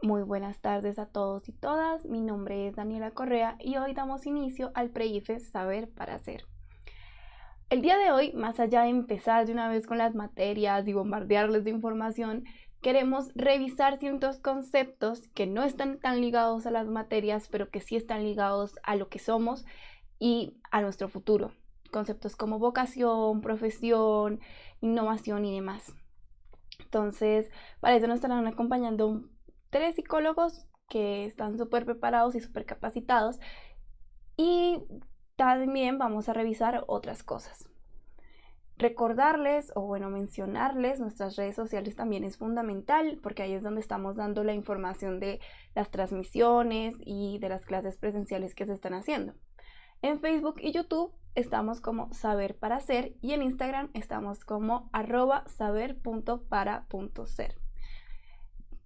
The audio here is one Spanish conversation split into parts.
Muy buenas tardes a todos y todas. Mi nombre es Daniela Correa y hoy damos inicio al Pre-IFES Saber para Hacer. El día de hoy, más allá de empezar de una vez con las materias y bombardearles de información, queremos revisar ciertos conceptos que no están tan ligados a las materias, pero que sí están ligados a lo que somos y a nuestro futuro. Conceptos como vocación, profesión, innovación y demás. Entonces, para eso nos estarán acompañando tres psicólogos que están súper preparados y súper capacitados, y también vamos a revisar otras cosas. Recordarles o bueno, mencionarles nuestras redes sociales también es fundamental, porque ahí es donde estamos dando la información de las transmisiones y de las clases presenciales que se están haciendo. En Facebook y YouTube estamos como Saber para Hacer, y en Instagram estamos como @saber.para.ser.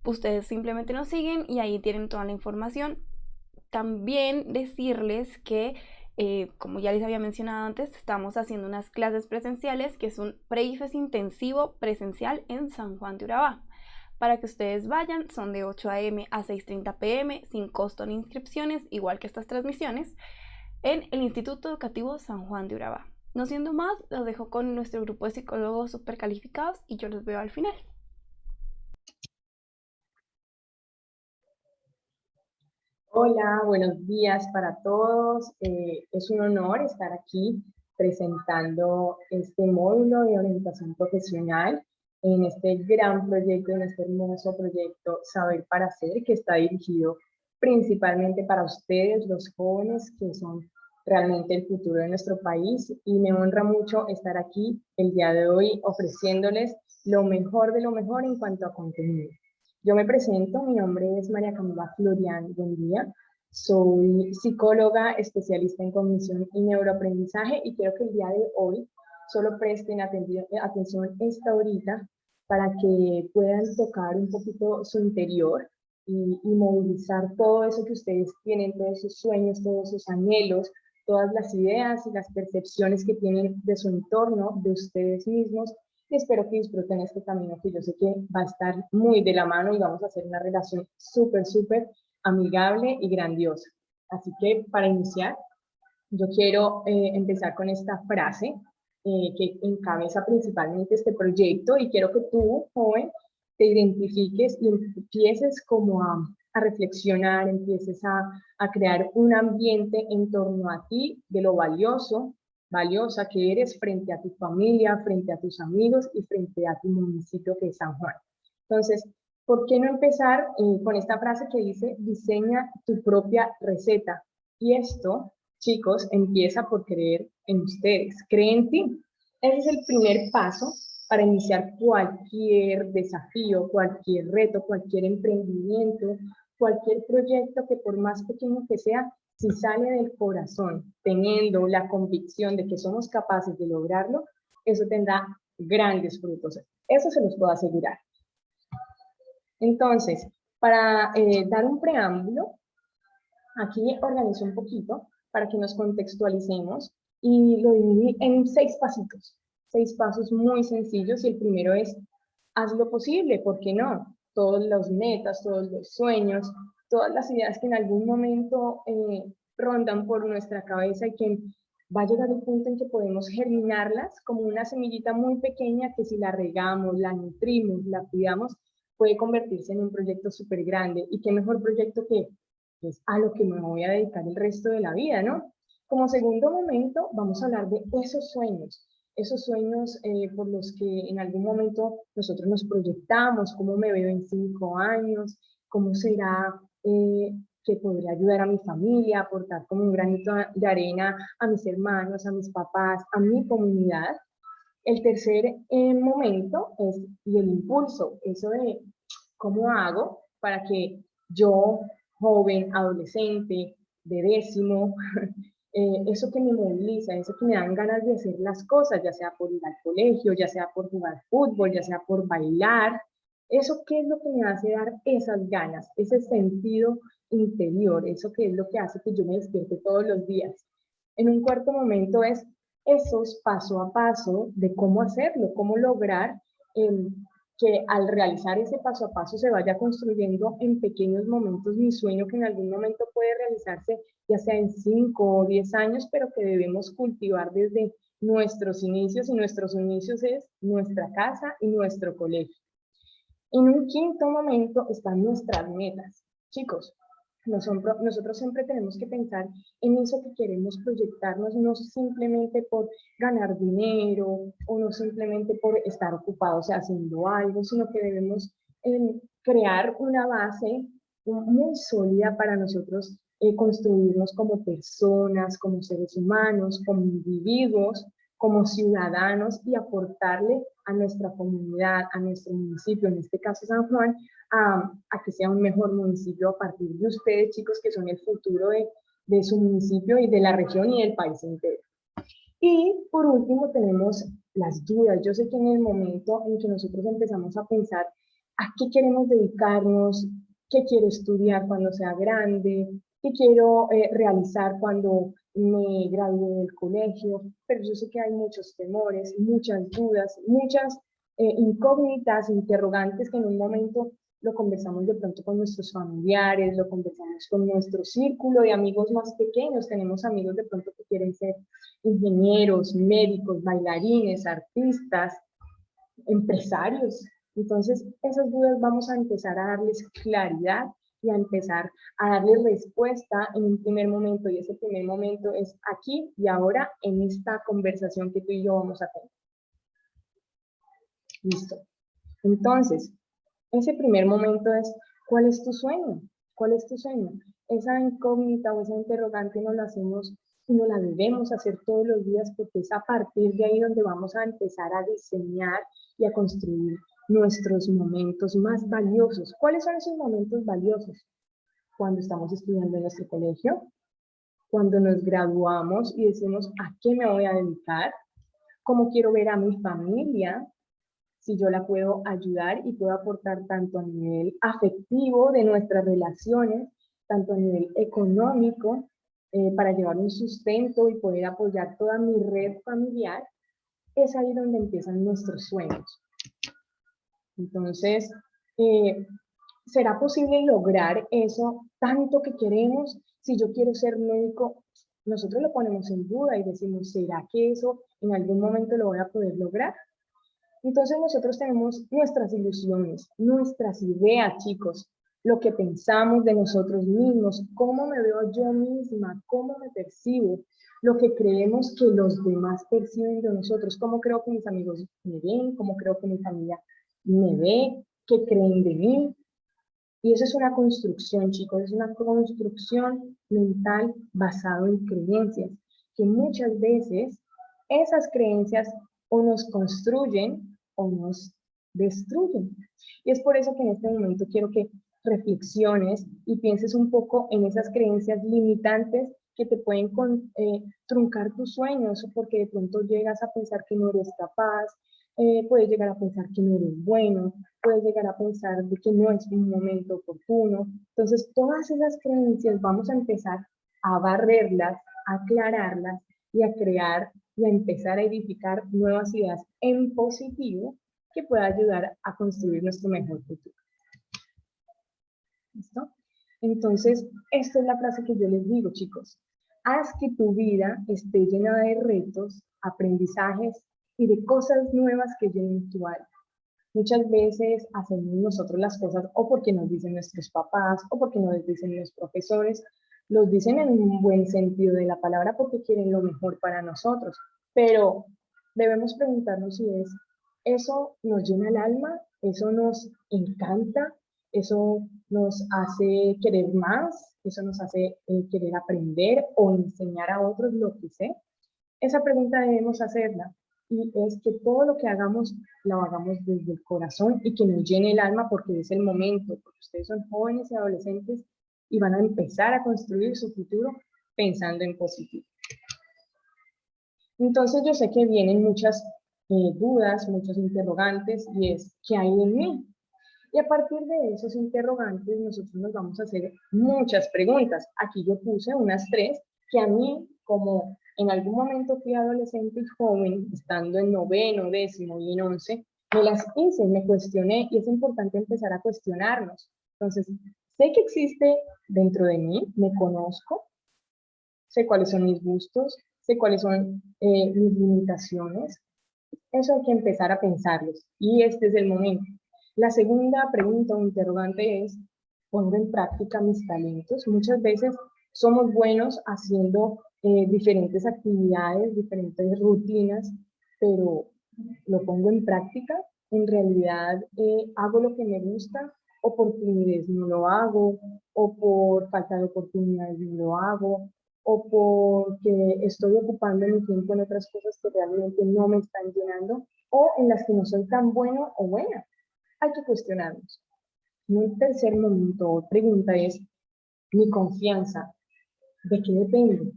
Ustedes simplemente nos siguen y ahí tienen toda la información. También decirles que, como ya les había mencionado antes, estamos haciendo unas clases presenciales que es un pre-IFES intensivo presencial en San Juan de Urabá. Para que ustedes vayan, son de 8 a.m. a 6:30 p.m. sin costo ni inscripciones, igual que estas transmisiones, en el Instituto Educativo San Juan de Urabá. No siendo más, los dejo con nuestro grupo de psicólogos super calificados y yo los veo al final. Hola, buenos días para todos. Es un honor estar aquí presentando este módulo de orientación profesional en este gran proyecto, en este hermoso proyecto Saber para Hacer, que está dirigido principalmente para ustedes, los jóvenes, que son realmente el futuro de nuestro país. Y me honra mucho estar aquí el día de hoy ofreciéndoles lo mejor de lo mejor en cuanto a contenido. Yo me presento, mi nombre es María Camila Florian Buendía, soy psicóloga especialista en cognición y neuroaprendizaje y quiero que el día de hoy solo presten atención esta horita para que puedan tocar un poquito su interior y movilizar todo eso que ustedes tienen, todos sus sueños, todos sus anhelos, todas las ideas y las percepciones que tienen de su entorno, de ustedes mismos, y espero que disfruten este camino que yo sé que va a estar muy de la mano y vamos a hacer una relación súper, súper amigable y grandiosa. Así que para iniciar, yo quiero empezar con esta frase que encabeza principalmente este proyecto y quiero que tú, joven, te identifiques y empieces como a reflexionar, empieces a crear un ambiente en torno a ti de lo valiosa que eres frente a tu familia, frente a tus amigos y frente a tu municipio que es San Juan. Entonces, ¿por qué no empezar con esta frase que dice, diseña tu propia receta? Y esto, chicos, empieza por creer en ustedes, creen en ti. Ese es el primer paso para iniciar cualquier desafío, cualquier reto, cualquier emprendimiento, cualquier proyecto que por más pequeño que sea, si sale del corazón, teniendo la convicción de que somos capaces de lograrlo, eso tendrá grandes frutos. Eso se los puedo asegurar. Entonces, para dar un preámbulo, aquí organizo un poquito para que nos contextualicemos y lo dividí en 6 pasitos, 6 pasos muy sencillos, y el primero es, haz lo posible, ¿por qué no? Todas las metas, todos los sueños, todas las ideas que en algún momento rondan por nuestra cabeza y que va a llegar el punto en que podemos germinarlas como una semillita muy pequeña que si la regamos, la nutrimos, la cuidamos, puede convertirse en un proyecto súper grande. Y qué mejor proyecto que es a lo que me voy a dedicar el resto de la vida, ¿no? Como segundo momento, vamos a hablar de esos sueños por los que en algún momento nosotros nos proyectamos, cómo me veo en 5 años, cómo será que podré ayudar a mi familia, aportar como un granito de arena a mis hermanos, a mis papás, a mi comunidad. El tercer momento es y el impulso, eso de cómo hago para que yo, joven, adolescente, de décimo, eso que me moviliza, eso que me dan ganas de hacer las cosas, ya sea por ir al colegio, ya sea por jugar fútbol, ya sea por bailar, eso qué es lo que me hace dar esas ganas, ese sentido interior, eso que es lo que hace que yo me despierte todos los días. En un cuarto momento es esos paso a paso de cómo hacerlo, cómo lograr que al realizar ese paso a paso se vaya construyendo en pequeños momentos mi sueño que en algún momento puede realizarse ya sea en 5 o 10 años, pero que debemos cultivar desde nuestros inicios, y nuestros inicios es nuestra casa y nuestro colegio. En un quinto momento están nuestras metas. Chicos, nosotros siempre tenemos que pensar en eso que queremos proyectarnos, no simplemente por ganar dinero o no simplemente por estar ocupados haciendo algo, sino que debemos crear una base muy sólida para nosotros construirnos como personas, como seres humanos, como individuos, como ciudadanos y aportarle a nuestra comunidad, a nuestro municipio, en este caso San Juan, a que sea un mejor municipio a partir de ustedes, chicos, que son el futuro de su municipio y de la región y del país entero. Y por último tenemos las dudas. Yo sé que en el momento en que nosotros empezamos a pensar a qué queremos dedicarnos, qué quiero estudiar cuando sea grande, qué quiero realizar cuando me gradúe del colegio, pero yo sé que hay muchos temores, muchas dudas, muchas incógnitas, interrogantes que en un momento lo conversamos de pronto con nuestros familiares, lo conversamos con nuestro círculo de amigos más pequeños. Tenemos amigos de pronto que quieren ser ingenieros, médicos, bailarines, artistas, empresarios. Entonces, esas dudas vamos a empezar a darles claridad y a empezar a darles respuesta en un primer momento, y ese primer momento es aquí y ahora en esta conversación que tú y yo vamos a tener. Listo. Entonces, ese primer momento es, ¿cuál es tu sueño? ¿Cuál es tu sueño? Esa incógnita o esa interrogante no la hacemos y no la debemos hacer todos los días, porque es a partir de ahí donde vamos a empezar a diseñar y a construir nuestros momentos más valiosos. ¿Cuáles son esos momentos valiosos? Cuando estamos estudiando en nuestro colegio, cuando nos graduamos y decimos, ¿a qué me voy a dedicar? ¿Cómo quiero ver a mi familia? Si yo la puedo ayudar y puedo aportar tanto a nivel afectivo de nuestras relaciones, tanto a nivel económico, para llevar un sustento y poder apoyar toda mi red familiar, es ahí donde empiezan nuestros sueños. Entonces, ¿será posible lograr eso tanto que queremos? Si yo quiero ser médico, nosotros lo ponemos en duda y decimos, ¿será que eso en algún momento lo voy a poder lograr? Entonces nosotros tenemos nuestras ilusiones, nuestras ideas, chicos, lo que pensamos de nosotros mismos, cómo me veo yo misma, cómo me percibo, lo que creemos que los demás perciben de nosotros, cómo creo que mis amigos me ven, cómo creo que mi familia me ve, qué creen de mí. Y eso es una construcción, chicos, es una construcción mental basada en creencias, que muchas veces esas creencias o nos construyen o nos destruyen. Y es por eso que en este momento quiero que reflexiones y pienses un poco en esas creencias limitantes que te pueden truncar tus sueños, porque de pronto llegas a pensar que no eres capaz, puedes llegar a pensar que no eres bueno, puedes llegar a pensar de que no es un momento oportuno. Entonces, todas esas creencias vamos a empezar a barrerlas, a aclararlas y a crear y a empezar a edificar nuevas ideas en positivo que pueda ayudar a construir nuestro mejor futuro. ¿Listo? Entonces, esta es la frase que yo les digo, chicos. Haz que tu vida esté llena de retos, aprendizajes y de cosas nuevas que llenen tu alma. Muchas veces hacemos nosotros las cosas o porque nos dicen nuestros papás o porque nos dicen los profesores, los dicen en un buen sentido de la palabra porque quieren lo mejor para nosotros, pero debemos preguntarnos si eso nos llena el alma, eso nos encanta, eso nos hace querer más, eso nos hace querer aprender o enseñar a otros lo que sé. Esa pregunta debemos hacerla, y es que todo lo que hagamos lo hagamos desde el corazón y que nos llene el alma, porque es el momento, porque ustedes son jóvenes y adolescentes y van a empezar a construir su futuro pensando en positivo. Entonces yo sé que vienen muchas dudas, muchos interrogantes, y es, ¿qué hay en mí? Y a partir de esos interrogantes nosotros nos vamos a hacer muchas preguntas. Aquí yo puse unas 3 que a mí, como en algún momento fui adolescente y joven, estando en noveno, décimo y en 11, me las hice, me cuestioné y es importante empezar a cuestionarnos. Entonces, sé que existe dentro de mí, me conozco, sé cuáles son mis gustos, sé cuáles son mis limitaciones. Eso hay que empezar a pensarlos y este es el momento. La segunda pregunta o interrogante es, ¿pongo en práctica mis talentos? Muchas veces somos buenos haciendo diferentes actividades, diferentes rutinas, pero ¿lo pongo en práctica? ¿En realidad hago lo que me gusta o por timidez no lo hago? ¿O por falta de oportunidades no lo hago? ¿O porque estoy ocupando mi tiempo en otras cosas que realmente no me están llenando? ¿O en las que no soy tan bueno o buena? Hay que cuestionarnos. Y un tercer momento o pregunta es, ¿mi confianza de qué depende?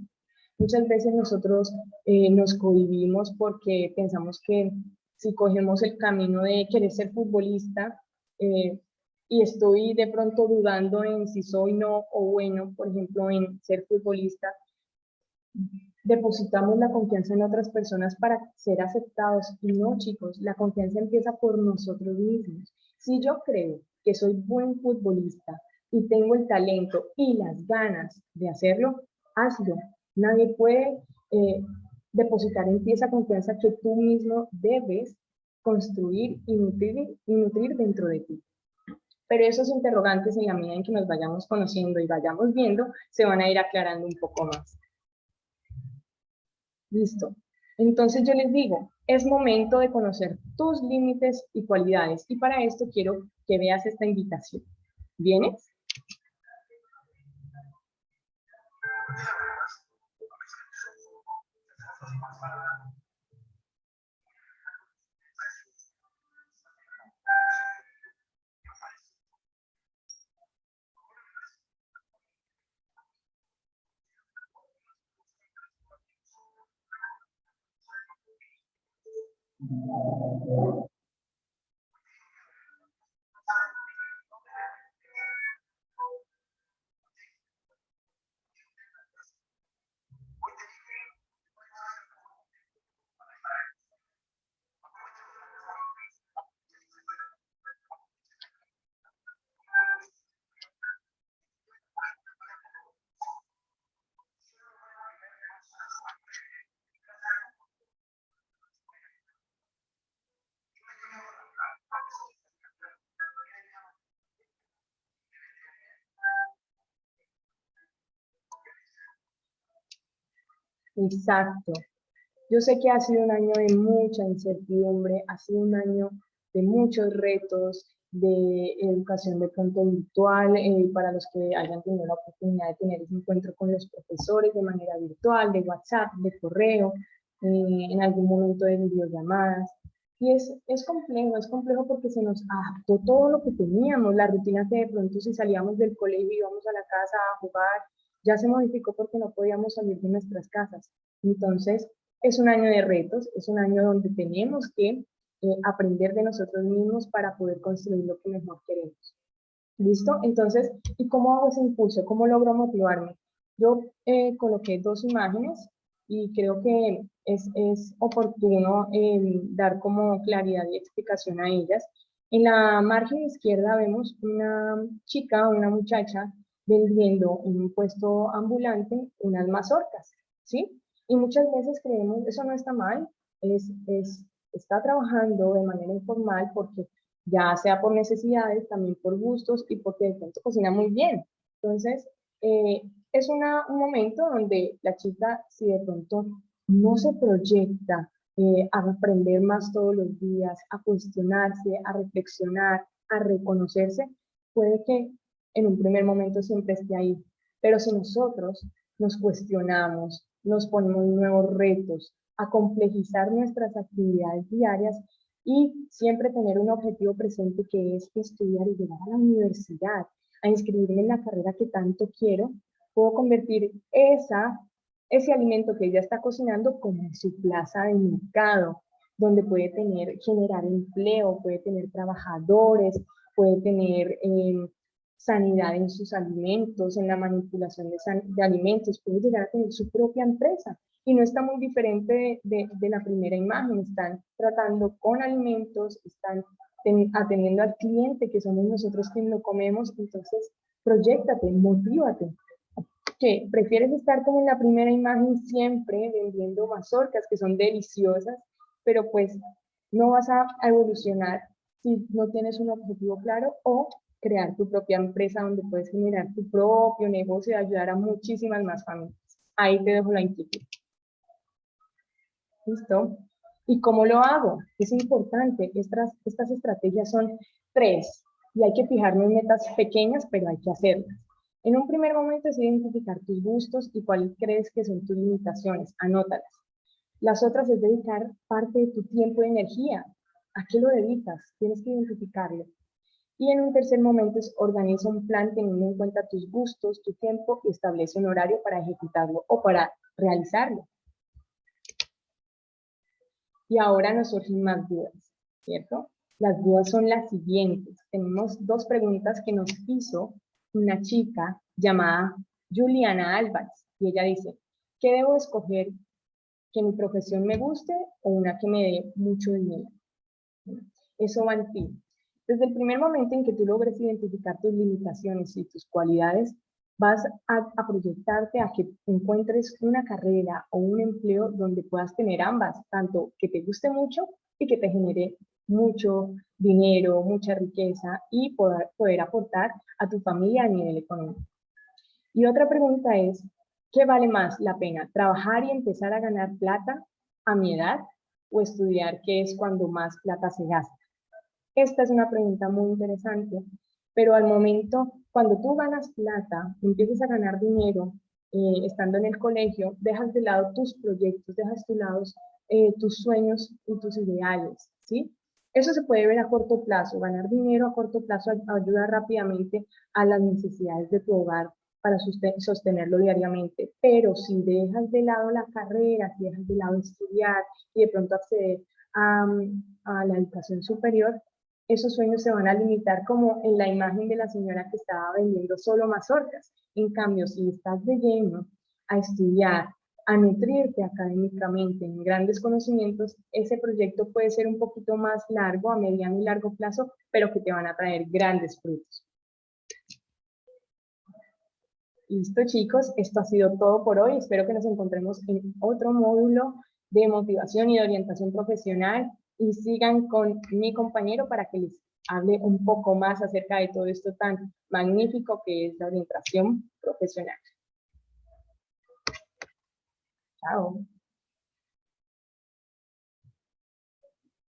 Muchas veces nosotros nos cohibimos porque pensamos que si cogemos el camino de querer ser futbolista y estoy de pronto dudando en si soy no o bueno, por ejemplo, en ser futbolista, depositamos la confianza en otras personas para ser aceptados. Y no, chicos, la confianza empieza por nosotros mismos. Si yo creo que soy buen futbolista y tengo el talento y las ganas de hacerlo, hazlo. Nadie puede depositar en ti esa confianza que tú mismo debes construir y nutrir dentro de ti. Pero esos interrogantes, en la medida en que nos vayamos conociendo y vayamos viendo, se van a ir aclarando un poco más. Listo. Entonces yo les digo, es momento de conocer tus límites y cualidades. Y para esto quiero que veas esta invitación. ¿Vienes? Exacto. Yo sé que ha sido un año de mucha incertidumbre, ha sido un año de muchos retos, de educación de pronto virtual, para los que hayan tenido la oportunidad de tener ese encuentro con los profesores de manera virtual, de WhatsApp, de correo, en algún momento de videollamadas. Y es complejo porque se nos adaptó todo lo que teníamos, la rutina que de pronto si salíamos del colegio y íbamos a la casa a jugar, ya se modificó porque no podíamos salir de nuestras casas. Entonces, es un año de retos, es un año donde tenemos que aprender de nosotros mismos para poder construir lo que mejor queremos. ¿Listo? Entonces, ¿y cómo hago ese impulso? ¿Cómo logro motivarme? Yo coloqué dos imágenes y creo que es oportuno dar como claridad y explicación a ellas. En la margen izquierda vemos una chica, una muchacha vendiendo en un puesto ambulante unas mazorcas, ¿sí? Y muchas veces creemos, eso no está mal, está trabajando de manera informal porque ya sea por necesidades, también por gustos y porque de pronto cocina muy bien. Entonces, es un momento donde la chica, si de pronto no se proyecta a aprender más todos los días, a cuestionarse, a reflexionar, a reconocerse, puede que en un primer momento siempre esté ahí. Pero si nosotros nos cuestionamos, nos ponemos nuevos retos, a complejizar nuestras actividades diarias, y siempre tener un objetivo presente que es estudiar y llegar a la universidad, a inscribirme en la carrera que tanto quiero, puedo convertir ese alimento que ella está cocinando como en su plaza de mercado, donde puede generar empleo, puede tener trabajadores, puede tener sanidad en sus alimentos, en la manipulación de alimentos, puede llegar a tener su propia empresa. Y no está muy diferente de la primera imagen. Están tratando con alimentos, están atendiendo al cliente, que somos nosotros quienes lo comemos. Entonces, proyéctate, motívate. ¿Qué? ¿Prefieres estar como en la primera imagen siempre vendiendo mazorcas que son deliciosas, pero pues no vas a evolucionar si no tienes un objetivo claro, o crear tu propia empresa donde puedes generar tu propio negocio y ayudar a muchísimas más familias? Ahí te dejo la inquietud. ¿Listo? ¿Y cómo lo hago? Es importante. Estas estrategias son 3 y hay que fijarnos en metas pequeñas, pero hay que hacerlas. En un primer momento es identificar tus gustos y cuáles crees que son tus limitaciones. Anótalas. Las otras es dedicar parte de tu tiempo y energía. ¿A qué lo dedicas? Tienes que identificarlo. Y en un tercer momento es organiza un plan teniendo en cuenta tus gustos, tu tiempo y establece un horario para ejecutarlo o para realizarlo. Y ahora nos surgen más dudas, ¿cierto? Las dudas son las siguientes. Tenemos 2 preguntas que nos hizo una chica llamada Juliana Álvarez. Y ella dice, ¿qué debo escoger? ¿Que mi profesión me guste o una que me dé mucho dinero? Eso va en ti. Desde el primer momento en que tú logres identificar tus limitaciones y tus cualidades, vas a proyectarte a que encuentres una carrera o un empleo donde puedas tener ambas, tanto que te guste mucho y que te genere mucho dinero, mucha riqueza y poder aportar a tu familia a nivel económico. Y otra pregunta es, ¿qué vale más la pena? ¿Trabajar y empezar a ganar plata a mi edad o estudiar, que es cuando más plata se gasta? Esta es una pregunta muy interesante, pero al momento, cuando tú ganas plata, empiezas a ganar dinero, estando en el colegio, dejas de lado tus proyectos, dejas de lado tus sueños y tus ideales, ¿sí? Eso se puede ver a corto plazo. Ganar dinero a corto plazo ayuda rápidamente a las necesidades de tu hogar para sostenerlo diariamente. Pero si dejas de lado la carrera, si dejas de lado estudiar y de pronto acceder a, a la educación superior, esos sueños se van a limitar, como en la imagen de la señora que estaba vendiendo solo mazorcas. En cambio, si estás de lleno a estudiar, a nutrirte académicamente en grandes conocimientos, ese proyecto puede ser un poquito más largo, a mediano y largo plazo, pero que te van a traer grandes frutos. Listo, chicos, esto ha sido todo por hoy. Espero que nos encontremos en otro módulo de motivación y de orientación profesional, y sigan con mi compañero para que les hable un poco más acerca de todo esto tan magnífico que es la orientación profesional. Chao.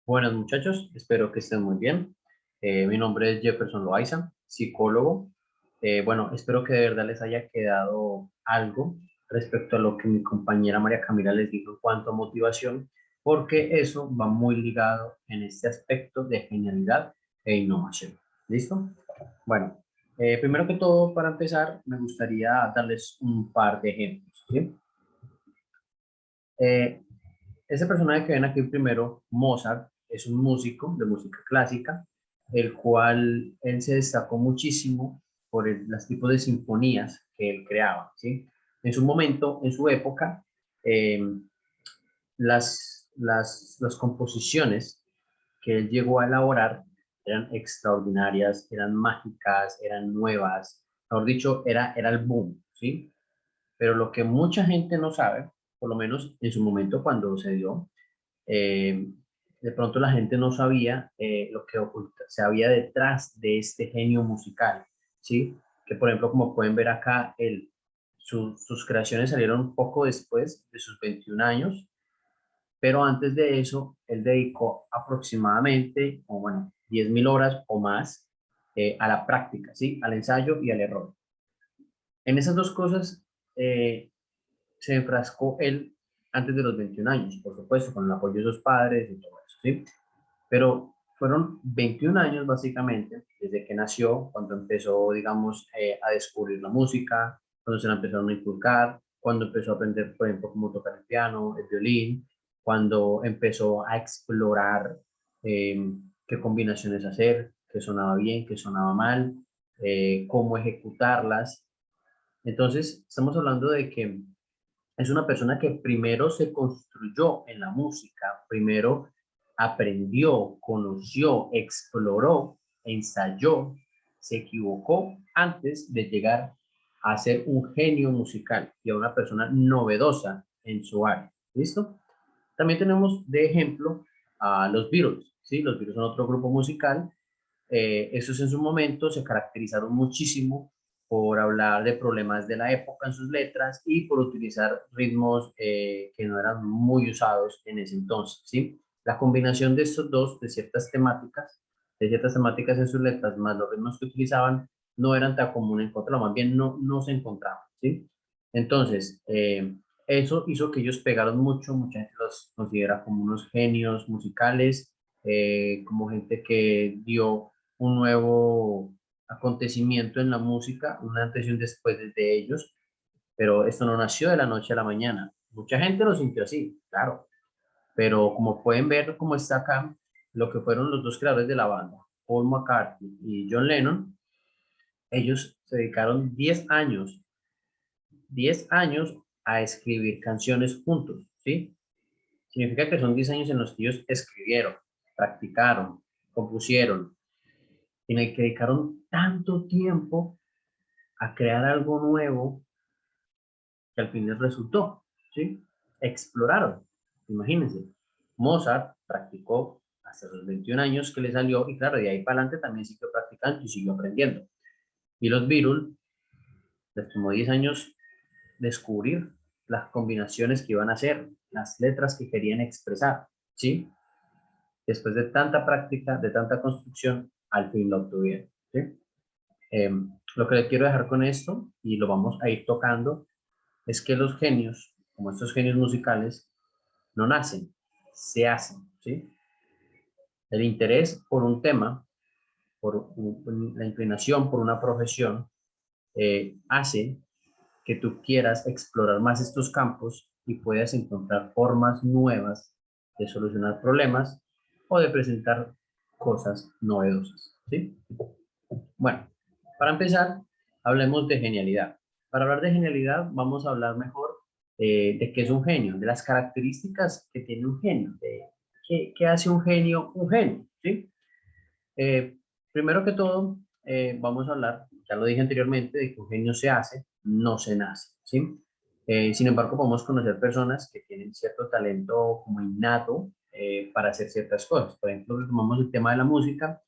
Buenas muchachos, espero que estén muy bien. Mi nombre es Jefferson Loaiza, psicólogo. Bueno, espero que de verdad les haya quedado algo respecto a lo que mi compañera María Camila les dijo en cuanto a motivación, porque eso va muy ligado en este aspecto de genialidad e innovación. ¿Listo? Bueno, primero que todo, para empezar, me gustaría darles un par de ejemplos, ¿sí? Ese personaje que ven aquí primero, Mozart, es un músico de música clásica, el cual él se destacó muchísimo por los tipos de sinfonías que él creaba, ¿sí? En su momento, en su época, eh, las composiciones que él llegó a elaborar eran extraordinarias, eran mágicas, eran nuevas, mejor dicho, era el boom, ¿sí? Pero lo que mucha gente no sabe, por lo menos en su momento cuando se dio, eh, de pronto la gente no sabía lo que se había detrás de este genio musical, ¿sí? Que por ejemplo, como pueden ver acá, sus creaciones salieron un poco después de sus 21 años, pero antes de eso, él dedicó aproximadamente, o bueno, 10.000 horas o más a la práctica, ¿sí? Al ensayo y al error. En esas dos cosas se enfrascó él antes de los 21 años, por supuesto, con el apoyo de sus padres y todo eso, ¿sí? Pero fueron 21 años básicamente, desde que nació, cuando empezó, digamos, a descubrir la música, cuando se la empezaron a inculcar, cuando empezó a aprender, por ejemplo, cómo tocar el piano, el violín, cuando empezó a explorar qué combinaciones hacer, qué sonaba bien, qué sonaba mal, cómo ejecutarlas. Entonces, estamos hablando de que es una persona que primero se construyó en la música, primero aprendió, conoció, exploró, ensayó, se equivocó antes de llegar a ser un genio musical y a una persona novedosa en su área. ¿Listo? También tenemos de ejemplo a los Beatles, ¿sí? Los Beatles son otro grupo musical. Esos en su momento se caracterizaron muchísimo por hablar de problemas de la época en sus letras y por utilizar ritmos que no eran muy usados en ese entonces, ¿sí? La combinación de estos dos, de ciertas temáticas en sus letras, más los ritmos que utilizaban, no eran tan comunes encontrarlo, más bien no se encontraban, ¿sí? Entonces, eso hizo que ellos pegaron mucho, mucha gente los considera como unos genios musicales, como gente que dio un nuevo acontecimiento en la música, un antes y un después de ellos, pero esto no nació de la noche a la mañana. Mucha gente lo sintió así, claro, pero como pueden ver, como está acá, lo que fueron los dos creadores de la banda, Paul McCartney y John Lennon, ellos se dedicaron 10 años a escribir canciones juntos, ¿sí? Significa que son 10 años en los que ellos escribieron, practicaron, compusieron, y en el que dedicaron tanto tiempo a crear algo nuevo que al fin les resultó, ¿sí? Exploraron, imagínense. Mozart practicó hasta los 21 años que le salió y claro, de ahí para adelante también siguió practicando y siguió aprendiendo. Y los Beatles les tomó 10 años descubrir las combinaciones que iban a hacer, las letras que querían expresar, ¿sí? Después de tanta práctica, de tanta construcción, al fin lo obtuvieron, ¿sí? Lo que le quiero dejar con esto, y lo vamos a ir tocando, es que los genios, como estos genios musicales, no nacen, se hacen, ¿sí? El interés por un tema, la inclinación por una profesión, hace que tú quieras explorar más estos campos y puedas encontrar formas nuevas de solucionar problemas o de presentar cosas novedosas, ¿sí? Bueno, para empezar, hablemos de genialidad. Para hablar de genialidad, vamos a hablar mejor de qué es un genio, de las características que tiene un genio, de qué hace un genio, ¿sí? Eh, Primero que todo, vamos a hablar, ya lo dije anteriormente, de que un genio se hace, no se nace, ¿sí? Sin embargo, podemos conocer personas que tienen cierto talento como innato para hacer ciertas cosas. Por ejemplo, si tomamos el tema de la música,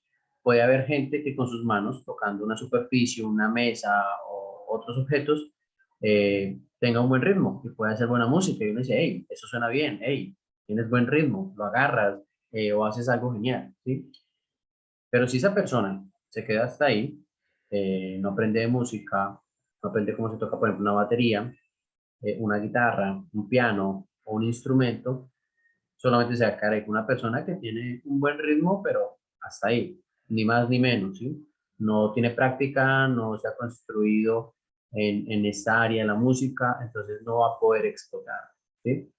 puede haber gente que con sus manos, tocando una superficie, una mesa o otros objetos, tenga un buen ritmo y puede hacer buena música. Y uno dice, hey, eso suena bien, hey, tienes buen ritmo, lo agarras o haces algo genial, ¿sí? Pero si esa persona se queda hasta ahí, no aprende de música, no aprende cómo se toca, por ejemplo, una batería, una guitarra, un piano o un instrumento, solamente se va a quedar con una persona que tiene un buen ritmo, pero hasta ahí, ni más ni menos, ¿sí? No tiene práctica, no se ha construido en esta área de la música, entonces no va a poder explotar, ¿sí?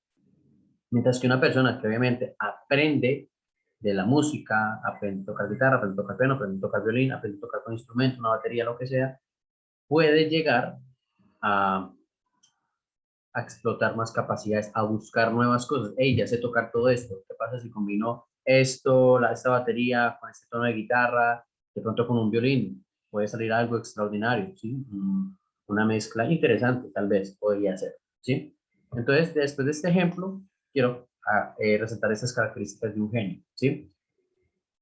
Mientras que una persona que obviamente aprende de la música, aprende a tocar guitarra, aprende a tocar piano, aprende a tocar violín, aprende a tocar con instrumento, una batería, lo que sea, puede llegar a, a explotar más capacidades, a buscar nuevas cosas. Hey, ya sé tocar todo esto. ¿Qué pasa si combino esta batería con este tono de guitarra, de pronto con un violín? Puede salir algo extraordinario, ¿sí? Una mezcla interesante, tal vez, podría ser, ¿sí? Entonces, después de este ejemplo, quiero resaltar estas características de un genio, ¿sí?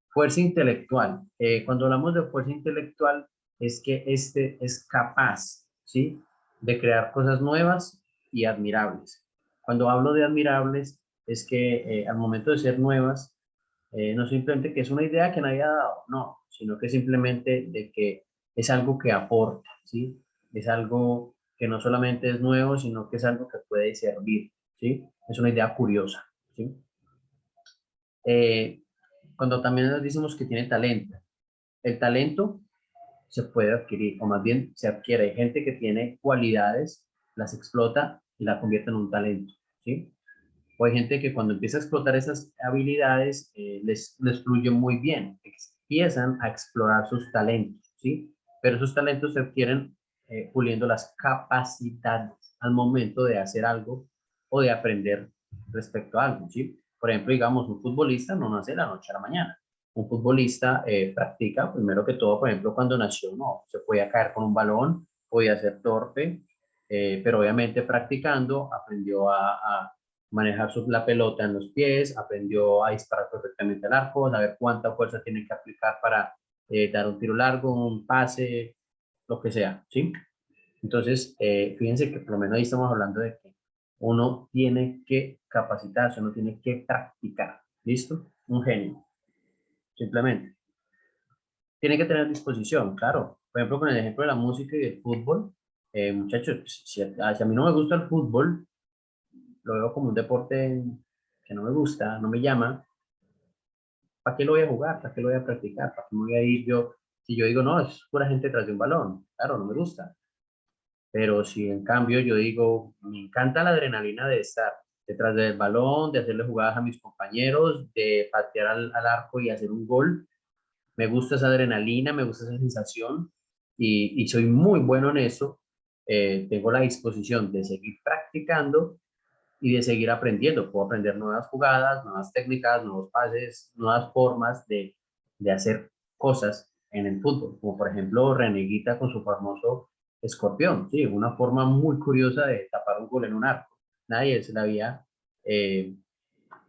Fuerza intelectual. Cuando hablamos de fuerza intelectual, es que este es capaz, ¿sí? De crear cosas nuevas y admirables. Cuando hablo de admirables, es que al momento de ser nuevas, no simplemente que es una idea que nadie ha dado, no, sino que simplemente de que es algo que aporta, ¿sí? Es algo que no solamente es nuevo, sino que es algo que puede servir, ¿sí? Es una idea curiosa, ¿sí? Eh, Cuando también nos decimos que tiene talento, el talento se puede adquirir, o más bien se adquiere. Hay gente que tiene cualidades, las explota y la convierte en un talento, ¿sí? O hay gente que cuando empieza a explotar esas habilidades, les fluye muy bien, empiezan a explorar sus talentos, ¿sí? Pero esos talentos se adquieren puliendo las capacidades, al momento de hacer algo o de aprender respecto a algo, ¿sí? Por ejemplo, digamos, un futbolista no nace de la noche a la mañana. Un futbolista practica, primero que todo, por ejemplo, cuando nació, no, se podía caer con un balón, podía ser torpe, pero obviamente practicando aprendió a manejar la pelota en los pies, aprendió a disparar perfectamente al arco, saber cuánta fuerza tiene que aplicar para dar un tiro largo, un pase, lo que sea, ¿sí? Entonces, fíjense que por lo menos ahí estamos hablando de que uno tiene que capacitarse, uno tiene que practicar, ¿listo? Un genio, simplemente. Tiene que tener disposición, claro. Por ejemplo, con el ejemplo de la música y del fútbol, muchachos, si a mí no me gusta el fútbol, lo veo como un deporte que no me gusta, no me llama, ¿para qué lo voy a jugar? ¿Para qué lo voy a practicar? ¿Para qué me voy a ir yo? Si yo digo, no, es pura gente tras de un balón, claro, no me gusta. Pero si en cambio yo digo, me encanta la adrenalina de estar detrás del balón, de hacerle jugadas a mis compañeros, de patear al arco y hacer un gol, me gusta esa adrenalina, me gusta esa sensación y soy muy bueno en eso, tengo la disposición de seguir practicando y de seguir aprendiendo. Puedo aprender nuevas jugadas, nuevas técnicas, nuevos pases, nuevas formas de hacer cosas en el fútbol, como por ejemplo Reneguita con su famoso escorpión, ¿sí? Una forma muy curiosa de tapar un gol en un arco. Nadie se le había eh,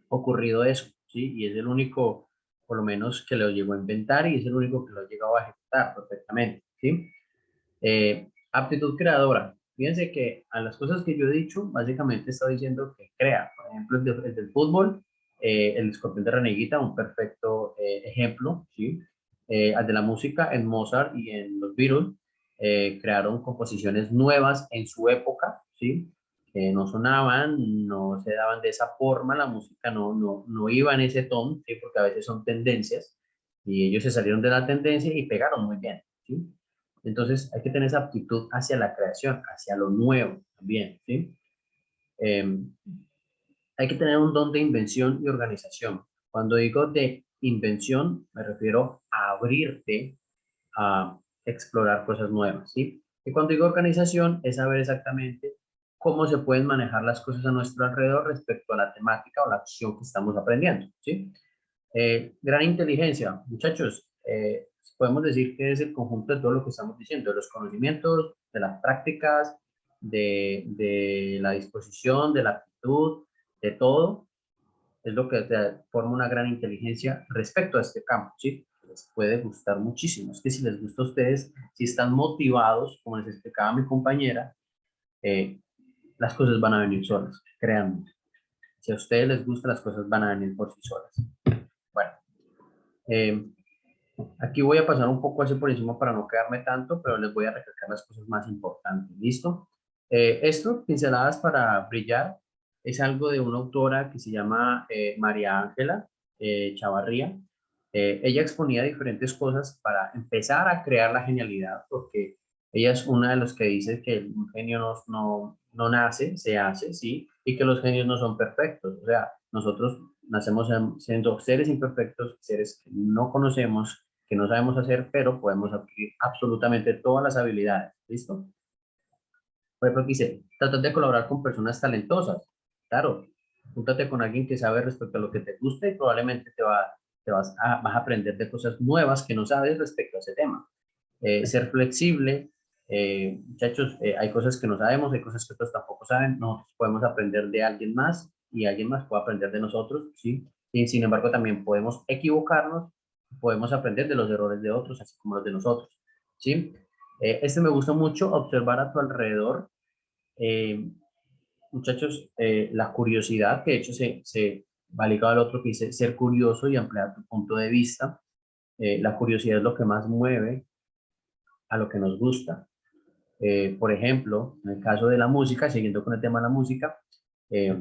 ocurrido eso, ¿sí? Y es el único, por lo menos, que lo llegó a inventar y es el único que lo ha llegado a ejecutar perfectamente, ¿sí? Aptitud creadora. Fíjense que a las cosas que yo he dicho, básicamente está diciendo que crea. Por ejemplo, el del fútbol, el escorpión de Reneguita, un perfecto ejemplo, ¿sí? Al de la música, en Mozart y en los Beatles, crearon composiciones nuevas en su época, ¿sí? Que no sonaban, no se daban de esa forma, la música no iba en ese tono, ¿sí? Porque a veces son tendencias, y ellos se salieron de la tendencia y pegaron muy bien, ¿sí? Entonces hay que tener esa aptitud hacia la creación, hacia lo nuevo también, ¿sí? Eh, Hay que tener un don de invención y organización. Cuando digo de invención, me refiero a abrirte a explorar cosas nuevas, ¿sí? Y cuando digo organización, es saber exactamente cómo se pueden manejar las cosas a nuestro alrededor respecto a la temática o la acción que estamos aprendiendo, ¿sí? Gran inteligencia, muchachos, podemos decir que es el conjunto de todo lo que estamos diciendo, de los conocimientos, de las prácticas, de la disposición, de la actitud, de todo, es lo que forma una gran inteligencia respecto a este campo, ¿sí? Les puede gustar muchísimo. Es que si les gusta a ustedes, si están motivados, como les explicaba mi compañera, eh, las cosas van a venir solas, créanme. Si a ustedes les gusta, las cosas van a venir por sí solas. Bueno, eh, aquí voy a pasar un poco así por encima para no quedarme tanto, pero les voy a recalcar las cosas más importantes. ¿Listo? Esto, Pinceladas para Brillar, es algo de una autora que se llama María Ángela Chavarría. Ella exponía diferentes cosas para empezar a crear la genialidad, porque ella es una de los que dice que un genio no nace, se hace, ¿sí? Y que los genios no son perfectos. O sea, nosotros nacemos siendo seres imperfectos, seres que no conocemos, que no sabemos hacer, pero podemos adquirir absolutamente todas las habilidades. ¿Listo? Por ejemplo, aquí dice, tratar de colaborar con personas talentosas. Claro, júntate con alguien que sabe respecto a lo que te gusta y probablemente vas a aprender de cosas nuevas que no sabes respecto a ese tema. Ser flexible. Muchachos, hay cosas que no sabemos, hay cosas que otros tampoco saben. Nosotros podemos aprender de alguien más y alguien más puede aprender de nosotros, ¿sí? Y sin embargo, también podemos equivocarnos, podemos aprender de los errores de otros, así como los de nosotros, ¿sí? Este me gusta mucho, observar a tu alrededor. Eh, Muchachos, la curiosidad, que de hecho se va ligado al otro que dice ser curioso y ampliar tu punto de vista. La curiosidad es lo que más mueve a lo que nos gusta. Por ejemplo, en el caso de la música, siguiendo con el tema de la música, eh,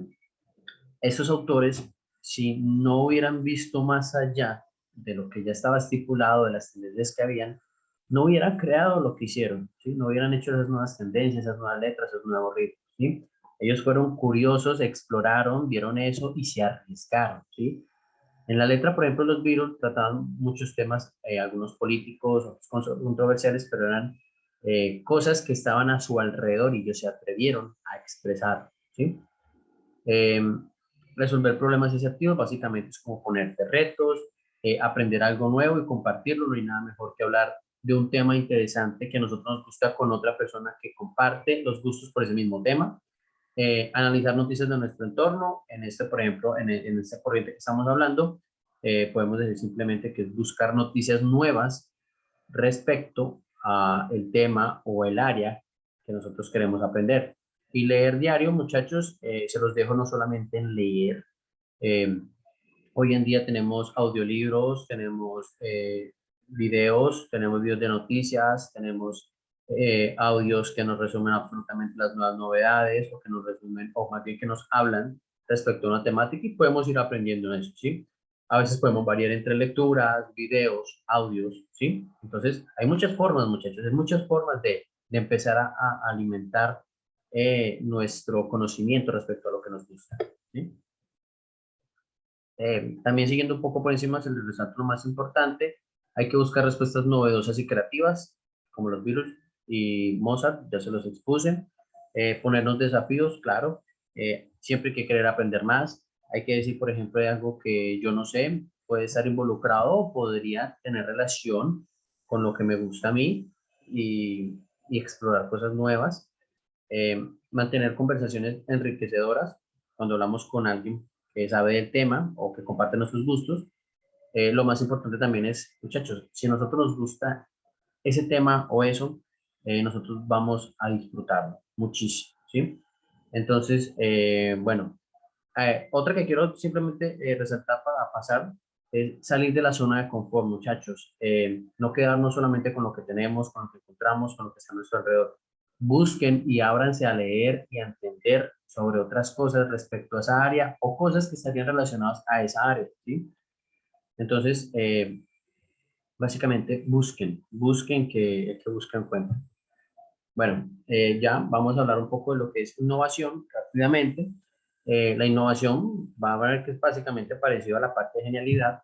estos autores, si no hubieran visto más allá de lo que ya estaba estipulado, de las tendencias que habían, no hubieran creado lo que hicieron, ¿sí? No hubieran hecho esas nuevas tendencias, esas nuevas letras, esos nuevos ritmos, ¿sí? Ellos fueron curiosos, exploraron, vieron eso y se arriesgaron, ¿sí? En la letra, por ejemplo, los Beatles trataban muchos temas, algunos políticos, otros controversiales, pero eran cosas que estaban a su alrededor y ellos se atrevieron a expresar, ¿sí? Eh, Resolver problemas desafíos básicamente es como ponerte retos, aprender algo nuevo y compartirlo. No hay nada mejor que hablar de un tema interesante que a nosotros nos gusta con otra persona que comparte los gustos por ese mismo tema. Analizar noticias de nuestro entorno, en este, por ejemplo, en esta corriente que estamos hablando, podemos decir simplemente que es buscar noticias nuevas respecto a el tema o el área que nosotros queremos aprender. Y leer diario, muchachos, se los dejo no solamente en leer. Eh, Hoy en día tenemos audiolibros, tenemos videos de noticias, tenemos audios que nos resumen absolutamente las nuevas novedades o que nos resumen, o más bien que nos hablan respecto a una temática y podemos ir aprendiendo en eso, ¿sí? A veces podemos variar entre lecturas, videos, audios, ¿sí? Entonces, hay muchas formas, muchachos, hay muchas formas de empezar a alimentar nuestro conocimiento respecto a lo que nos gusta, ¿sí? También siguiendo un poco por encima, se les resalta lo más importante, hay que buscar respuestas novedosas y creativas, como los virus y Mozart, ya se los expuse. Ponernos desafíos, claro, siempre hay que querer aprender más. Hay que decir, por ejemplo, hay algo que yo no sé, puede estar involucrado o podría tener relación con lo que me gusta a mí y explorar cosas nuevas. Mantener conversaciones enriquecedoras cuando hablamos con alguien que sabe del tema o que comparte nuestros gustos. Lo más importante también es, muchachos, si a nosotros nos gusta ese tema o eso, nosotros vamos a disfrutarlo muchísimo, ¿sí? Entonces, bueno, otra que quiero simplemente resaltar para pasar es salir de la zona de confort, muchachos. No quedarnos solamente con lo que tenemos, con lo que encontramos, con lo que está a nuestro alrededor. Busquen y ábranse a leer y a entender sobre otras cosas respecto a esa área o cosas que estarían relacionadas a esa área, ¿sí? Entonces, básicamente, busquen que el que busca encuentra. Bueno, ya vamos a hablar un poco de lo que es innovación rápidamente. La innovación va a ver que es básicamente parecido a la parte de genialidad.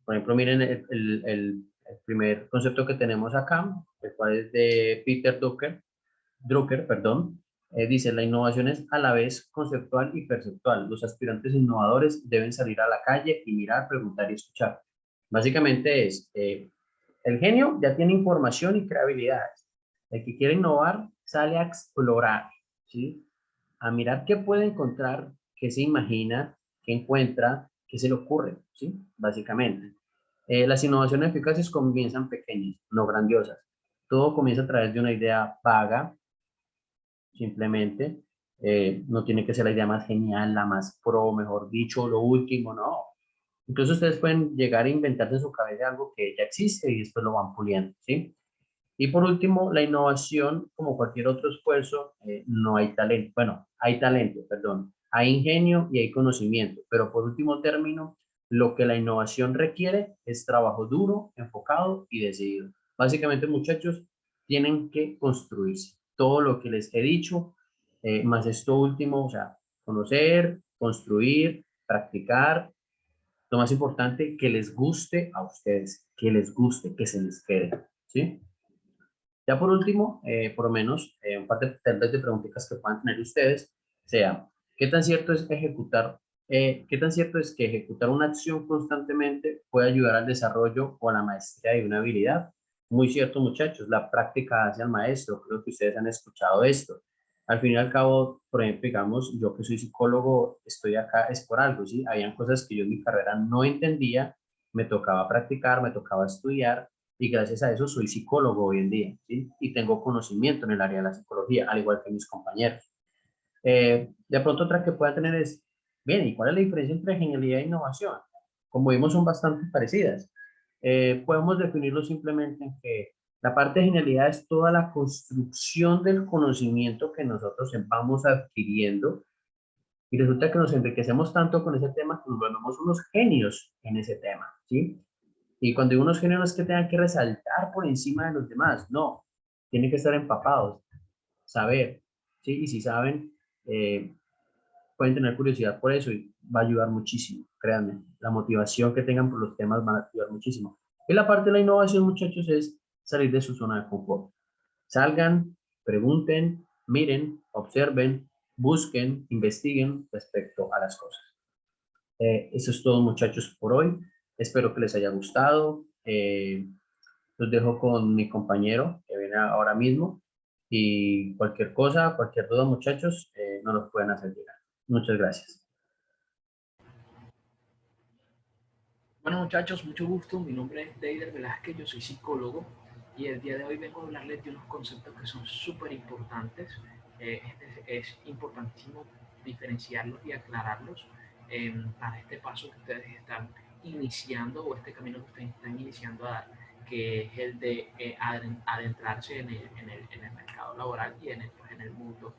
Por ejemplo, miren el primer concepto que tenemos acá, el cual es de Peter Drucker, perdón. Dice, la innovación es a la vez conceptual y perceptual. Los aspirantes innovadores deben salir a la calle y mirar, preguntar y escuchar. Básicamente es, el genio ya tiene información y crea habilidades. El que quiere innovar sale a explorar, ¿sí? A mirar qué puede encontrar, qué se imagina, qué encuentra, qué se le ocurre, ¿sí? Básicamente. Las innovaciones eficaces comienzan pequeñas, no grandiosas. Todo comienza a través de una idea vaga, simplemente. No tiene que ser la idea más genial, la más pro, mejor dicho, lo último, no. Incluso ustedes pueden llegar a inventarse en su cabeza algo que ya existe y después lo van puliendo, ¿sí? Y por último, la innovación, como cualquier otro esfuerzo, no hay talento. Bueno, hay talento, perdón. Hay ingenio y hay conocimiento. Pero por último término, lo que la innovación requiere es trabajo duro, enfocado y decidido. Básicamente, muchachos, tienen que construirse. Todo lo que les he dicho, más esto último, o sea, conocer, construir, practicar. Lo más importante, que les guste a ustedes, que les guste, que se les quede, ¿sí? Ya por último, por lo menos, un par de preguntitas que puedan tener ustedes, sea, ¿qué tan cierto es qué tan cierto es que ejecutar una acción constantemente puede ayudar al desarrollo o a la maestría de una habilidad? Muy cierto, muchachos, la práctica hace al maestro, creo que ustedes han escuchado esto. Al fin y al cabo, por ejemplo, digamos, yo que soy psicólogo, estoy acá es por algo, ¿sí? Habían cosas que yo en mi carrera no entendía, me tocaba practicar, me tocaba estudiar, y gracias a eso soy psicólogo hoy en día, ¿sí? Y tengo conocimiento en el área de la psicología, al igual que mis compañeros. De pronto otra que pueda tener es, bien, ¿y cuál es la diferencia entre genialidad e innovación? Como vimos, son bastante parecidas. Podemos definirlo simplemente en que la parte de genialidad es toda la construcción del conocimiento que nosotros vamos adquiriendo y resulta que nos enriquecemos tanto con ese tema que nos volvemos unos genios en ese tema, ¿sí? Y cuando digo unos genios no es que tengan que resaltar por encima de los demás, no, tienen que estar empapados, saber, ¿sí? Y si saben, eh, pueden tener curiosidad por eso y va a ayudar muchísimo, créanme, la motivación que tengan por los temas van a ayudar muchísimo. Y la parte de la innovación, muchachos, es salir de su zona de confort. Salgan, pregunten, miren, observen, busquen, investiguen respecto a las cosas. Eso es todo, muchachos, por hoy. Espero que les haya gustado. Los dejo con mi compañero que viene ahora mismo y cualquier cosa, cualquier duda, muchachos, no los pueden hacer llegar. Muchas gracias. Bueno, muchachos, mucho gusto. Mi nombre es Deider Velázquez, yo soy psicólogo y el día de hoy vengo a hablarles de unos conceptos que son súper importantes. Es importantísimo diferenciarlos y aclararlos para este paso que ustedes están iniciando o este camino que ustedes están iniciando a dar, que es el de adentrarse en el mercado laboral y en el mundo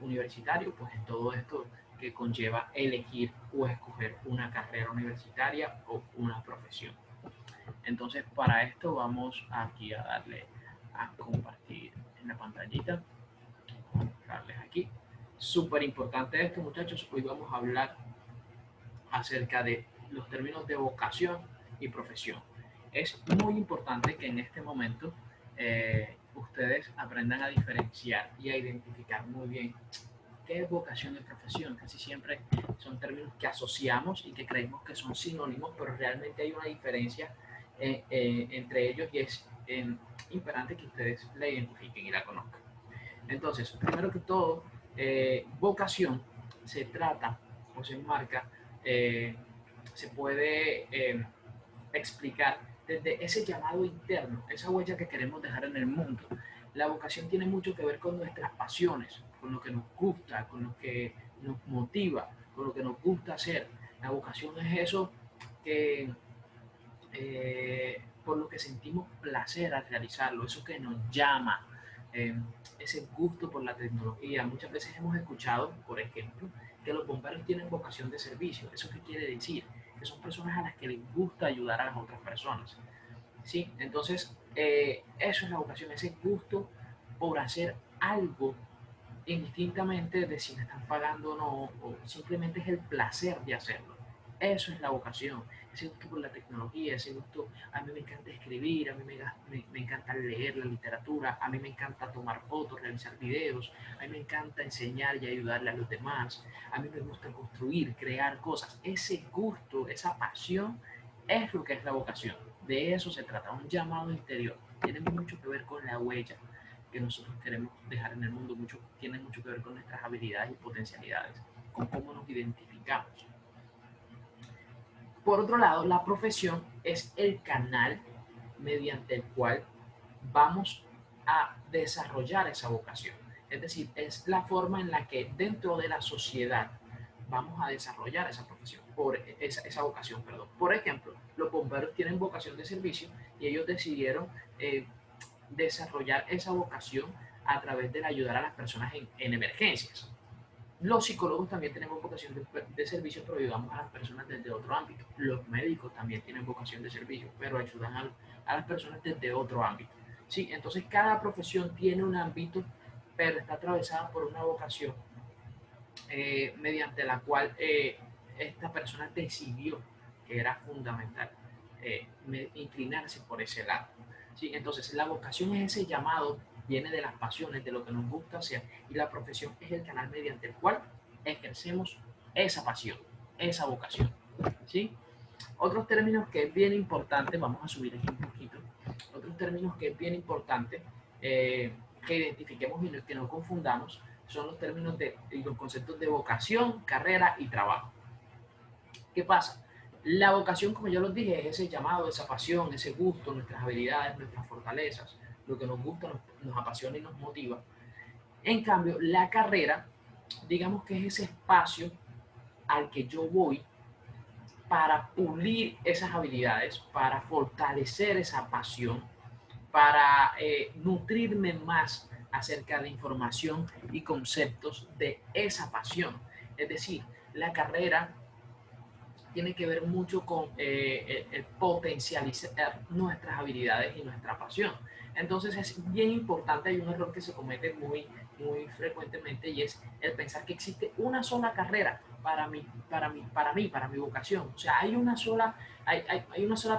universitario, pues en todo esto que conlleva elegir o escoger una carrera universitaria o una profesión. Entonces, para esto vamos aquí a darle a compartir en la pantallita. Vamos a mostrarles aquí. Súper importante esto, muchachos. Hoy vamos a hablar acerca de los términos de vocación y profesión. Es muy importante que en este momento ustedes aprendan a diferenciar y a identificar muy bien qué es vocación y profesión. Casi siempre son términos que asociamos y que creemos que son sinónimos, pero realmente hay una diferencia entre ellos y es importante que ustedes la identifiquen y la conozcan. Entonces, primero que todo, vocación se trata o se enmarca, se puede explicar desde ese llamado interno, esa huella que queremos dejar en el mundo. La vocación tiene mucho que ver con nuestras pasiones, con lo que nos gusta, con lo que nos motiva, con lo que nos gusta hacer. La vocación es eso que por lo que sentimos placer al realizarlo, eso que nos llama, eh, ese gusto por la tecnología. Muchas veces hemos escuchado, por ejemplo, que los bomberos tienen vocación de servicio. ¿Eso qué quiere decir? Que son personas a las que les gusta ayudar a las otras personas. ¿Sí? Entonces, eso es la vocación, ese gusto por hacer algo indistintamente de si me están pagando o no, o simplemente es el placer de hacerlo. Eso es la vocación, ese gusto por la tecnología, ese gusto, a mí me encanta escribir, a mí me encanta leer la literatura, a mí me encanta tomar fotos, realizar videos, a mí me encanta enseñar y ayudarle a los demás, a mí me gusta construir, crear cosas. Ese gusto, esa pasión es lo que es la vocación. De eso se trata, un llamado interior. Tiene mucho que ver con la huella que nosotros queremos dejar en el mundo, tiene mucho que ver con nuestras habilidades y potencialidades, con cómo nos identificamos. Por otro lado, la profesión es el canal mediante el cual vamos a desarrollar esa vocación. Es decir, es la forma en la que dentro de la sociedad vamos a desarrollar esa profesión, esa vocación, perdón. Por ejemplo, los bomberos tienen vocación de servicio y ellos decidieron desarrollar esa vocación a través de ayudar a las personas en emergencias. Los psicólogos también tenemos vocación de servicio, pero ayudamos a las personas desde otro ámbito. Los médicos también tienen vocación de servicio, pero ayudan a las personas desde otro ámbito. ¿Sí? Entonces, cada profesión tiene un ámbito, pero está atravesada por una vocación mediante la cual esta persona decidió que era fundamental inclinarse por ese lado. ¿Sí? Entonces, la vocación es ese llamado, viene de las pasiones, de lo que nos gusta hacer, y la profesión es el canal mediante el cual ejercemos esa pasión, esa vocación. ¿Sí? Otros términos que es bien importante, vamos a subir aquí un poquito, otros términos que es bien importante que identifiquemos y que no confundamos son los términos y los conceptos de vocación, carrera y trabajo. ¿Qué pasa? La vocación, como ya los dije, es ese llamado, esa pasión, ese gusto, nuestras habilidades, nuestras fortalezas, lo que nos gusta, nos apasiona y nos motiva. En cambio, la carrera, digamos que es ese espacio al que yo voy para pulir esas habilidades, para fortalecer esa pasión, para nutrirme más acerca de información y conceptos de esa pasión. Es decir, la carrera tiene que ver mucho con el potencializar nuestras habilidades y nuestra pasión. Entonces es bien importante, hay un error que se comete muy frecuentemente y es el pensar que existe una sola carrera para mi vocación. O sea, hay una sola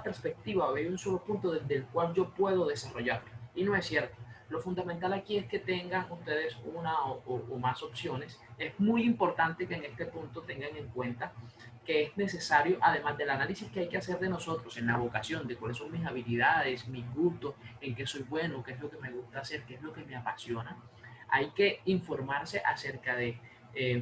perspectiva, hay un solo punto desde el cual yo puedo desarrollarlo. Y no es cierto. Lo fundamental aquí es que tengan ustedes una o más opciones. Es muy importante que en este punto tengan en cuenta que es necesario, además del análisis que hay que hacer de nosotros en la vocación, de cuáles son mis habilidades, mis gustos, en qué soy bueno, qué es lo que me gusta hacer, qué es lo que me apasiona, hay que informarse acerca de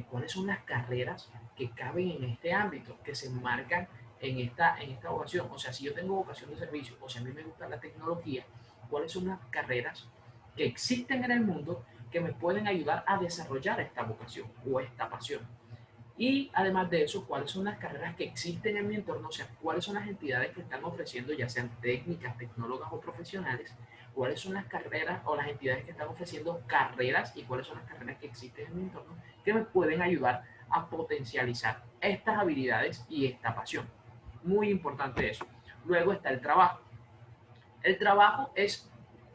cuáles son las carreras que caben en este ámbito, que se enmarcan en esta vocación. O sea, si yo tengo vocación de servicio o si a mí me gusta la tecnología, cuáles son las carreras que existen en el mundo que me pueden ayudar a desarrollar esta vocación o esta pasión. Y además de eso, cuáles son las carreras que existen en mi entorno, o sea, cuáles son las entidades que están ofreciendo, ya sean técnicas, tecnólogas o profesionales, cuáles son las carreras o las entidades que están ofreciendo carreras y cuáles son las carreras que existen en mi entorno que me pueden ayudar a potencializar estas habilidades y esta pasión. Muy importante eso. Luego está el trabajo. El trabajo es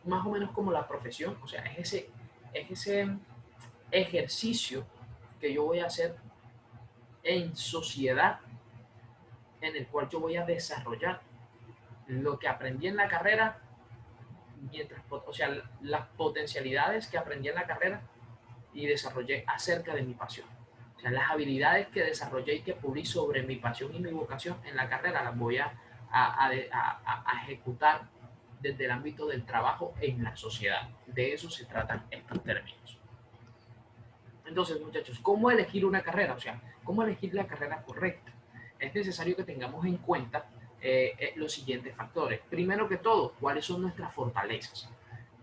más o menos como la profesión, o sea, es ese ejercicio que yo voy a hacer en sociedad en el cual yo voy a desarrollar lo que aprendí en la carrera, mientras, o sea, las potencialidades que aprendí en la carrera y desarrollé acerca de mi pasión. O sea, las habilidades que desarrollé y que pulí sobre mi pasión y mi vocación en la carrera las voy a ejecutar desde el ámbito del trabajo en la sociedad. De eso se tratan estos términos. Entonces, muchachos, ¿cómo elegir una carrera? O sea, ¿cómo elegir la carrera correcta? Es necesario que tengamos en cuenta los siguientes factores. Primero que todo, ¿cuáles son nuestras fortalezas?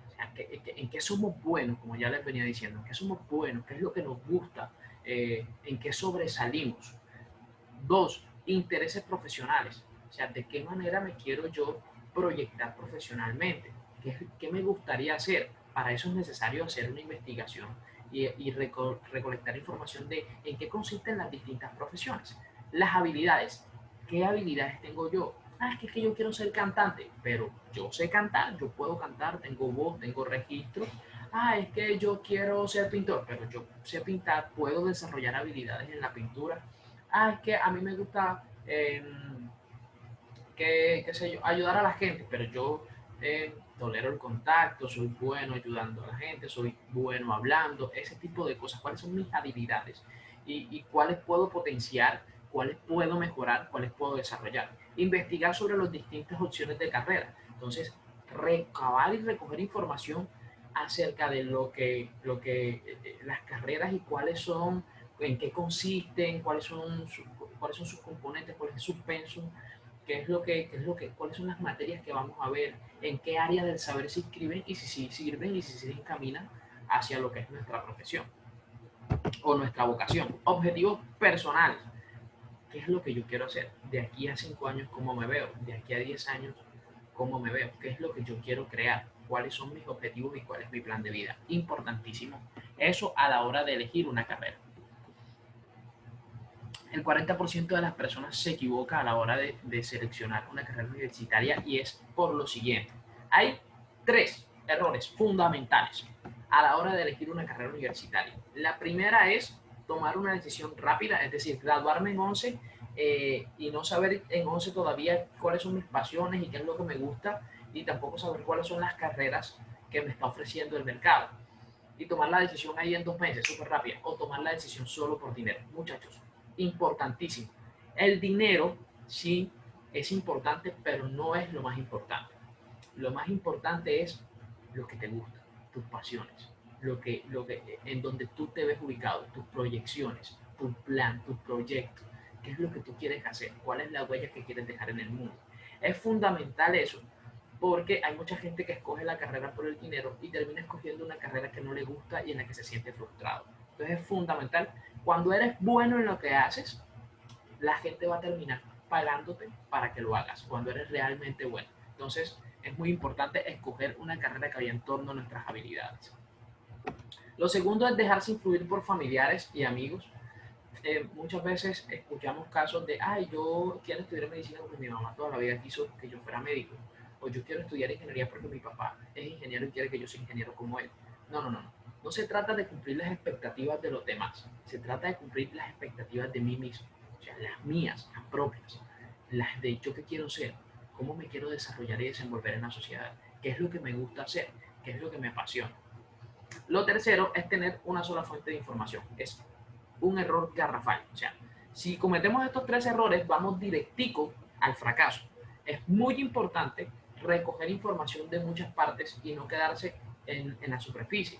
O sea, ¿en qué somos buenos? Como ya les venía diciendo, ¿en qué somos buenos? ¿Qué es lo que nos gusta? ¿En qué sobresalimos? Dos, intereses profesionales. O sea, ¿de qué manera me quiero yo proyectar profesionalmente? ¿Qué me gustaría hacer? Para eso es necesario hacer una investigación y recolectar información de en qué consisten las distintas profesiones. Las habilidades. ¿Qué habilidades tengo yo? Ah, es que yo quiero ser cantante, pero yo sé cantar, yo puedo cantar, tengo voz, tengo registro. Ah, es que yo quiero ser pintor, pero yo sé pintar, puedo desarrollar habilidades en la pintura. Ah, es que a mí me gusta, qué sé yo, ayudar a la gente, pero yo tolero el contacto, soy bueno ayudando a la gente, soy bueno hablando, ese tipo de cosas. ¿Cuáles son mis habilidades? Y cuáles puedo potenciar, cuáles puedo mejorar, cuáles puedo desarrollar. Investigar sobre las distintas opciones de carrera. Entonces, recabar y recoger información acerca de las carreras y cuáles son, en qué consisten, cuáles son sus componentes, cuál es su pensum, cuáles son las materias que vamos a ver, en qué área del saber se inscriben y si sirven y si se encaminan hacia lo que es nuestra profesión o nuestra vocación. Objetivos personales. ¿Qué es lo que yo quiero hacer? De aquí a 5 años, ¿cómo me veo? De aquí a 10 años, ¿cómo me veo? ¿Qué es lo que yo quiero crear? ¿Cuáles son mis objetivos y cuál es mi plan de vida? Importantísimo. Eso a la hora de elegir una carrera. El 40% de las personas se equivoca a la hora de seleccionar una carrera universitaria y es por lo siguiente. Hay 3 errores fundamentales a la hora de elegir una carrera universitaria. La primera es tomar una decisión rápida, es decir, graduarme en 11 y no saber en 11 todavía cuáles son mis pasiones y qué es lo que me gusta y tampoco saber cuáles son las carreras que me está ofreciendo el mercado. Y tomar la decisión ahí en 2 meses, súper rápida, o tomar la decisión solo por dinero. Muchachos, importantísimo. El dinero sí es importante, pero no es lo más importante. Lo más importante es lo que te gusta, tus pasiones, en donde tú te ves ubicado, tus proyecciones, tu plan, tu proyecto, qué es lo que tú quieres hacer, cuál es la huella que quieres dejar en el mundo. Es fundamental eso, porque hay mucha gente que escoge la carrera por el dinero y termina escogiendo una carrera que no le gusta y en la que se siente frustrado. Entonces es fundamental, cuando eres bueno en lo que haces, la gente va a terminar pagándote para que lo hagas, cuando eres realmente bueno. Entonces es muy importante escoger una carrera que vaya en torno a nuestras habilidades. Lo segundo es dejarse influir por familiares y amigos. Muchas veces escuchamos casos de, ay, yo quiero estudiar medicina porque mi mamá toda la vida quiso que yo fuera médico, o yo quiero estudiar ingeniería porque mi papá es ingeniero y quiere que yo sea ingeniero como él. No, no, no, no. No se trata de cumplir las expectativas de los demás, se trata de cumplir las expectativas de mí mismo, o sea, las mías, las propias, las de yo qué quiero ser, cómo me quiero desarrollar y desenvolver en la sociedad, qué es lo que me gusta hacer, qué es lo que me apasiona. Lo tercero es tener una sola fuente de información. Es un error garrafal. O sea, si cometemos estos 3 errores, vamos directico al fracaso. Es muy importante recoger información de muchas partes y no quedarse en la superficie.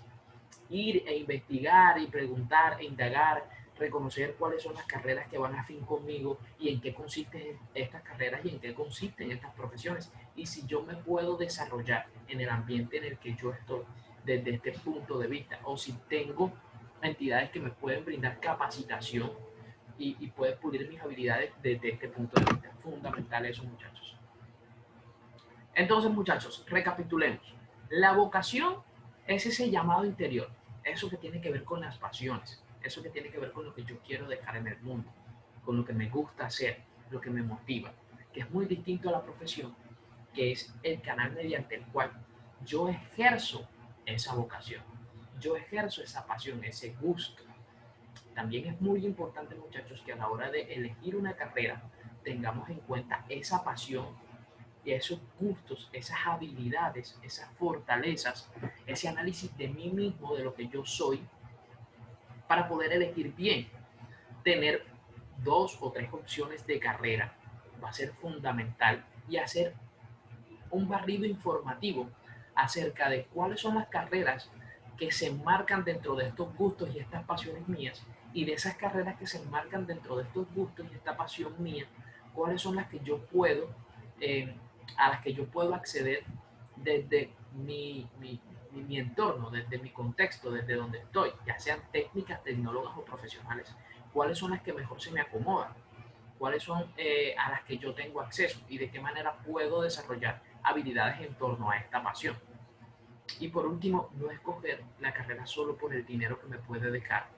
Ir e investigar y preguntar e indagar, reconocer cuáles son las carreras que van a fin conmigo y en qué consisten estas carreras y en qué consisten estas profesiones. Y si yo me puedo desarrollar en el ambiente en el que yo estoy desde este punto de vista, o si tengo entidades que me pueden brindar capacitación y pueden pulir mis habilidades desde este punto de vista. Fundamental eso, muchachos. Entonces, muchachos, recapitulemos. La vocación es ese llamado interior, eso que tiene que ver con las pasiones, eso que tiene que ver con lo que yo quiero dejar en el mundo, con lo que me gusta hacer, lo que me motiva, que es muy distinto a la profesión, que es el canal mediante el cual yo ejerzo esa vocación, yo ejerzo esa pasión, ese gusto. También es muy importante, muchachos, que a la hora de elegir una carrera tengamos en cuenta esa pasión y esos gustos, esas habilidades, esas fortalezas, ese análisis de mí mismo, de lo que yo soy, para poder elegir bien. Tener 2 o 3 opciones de carrera va a ser fundamental y hacer un barrido informativo acerca de cuáles son las carreras que se enmarcan dentro de estos gustos y estas pasiones mías, y de esas carreras que se enmarcan dentro de estos gustos y esta pasión mía, cuáles son las que yo puedo, a las que yo puedo acceder desde mi entorno, desde mi contexto, desde donde estoy, ya sean técnicas, tecnólogas o profesionales, cuáles son las que mejor se me acomodan, cuáles son a las que yo tengo acceso y de qué manera puedo desarrollar habilidades en torno a esta pasión. Y por último, no escoger la carrera solo por el dinero que me puede dejar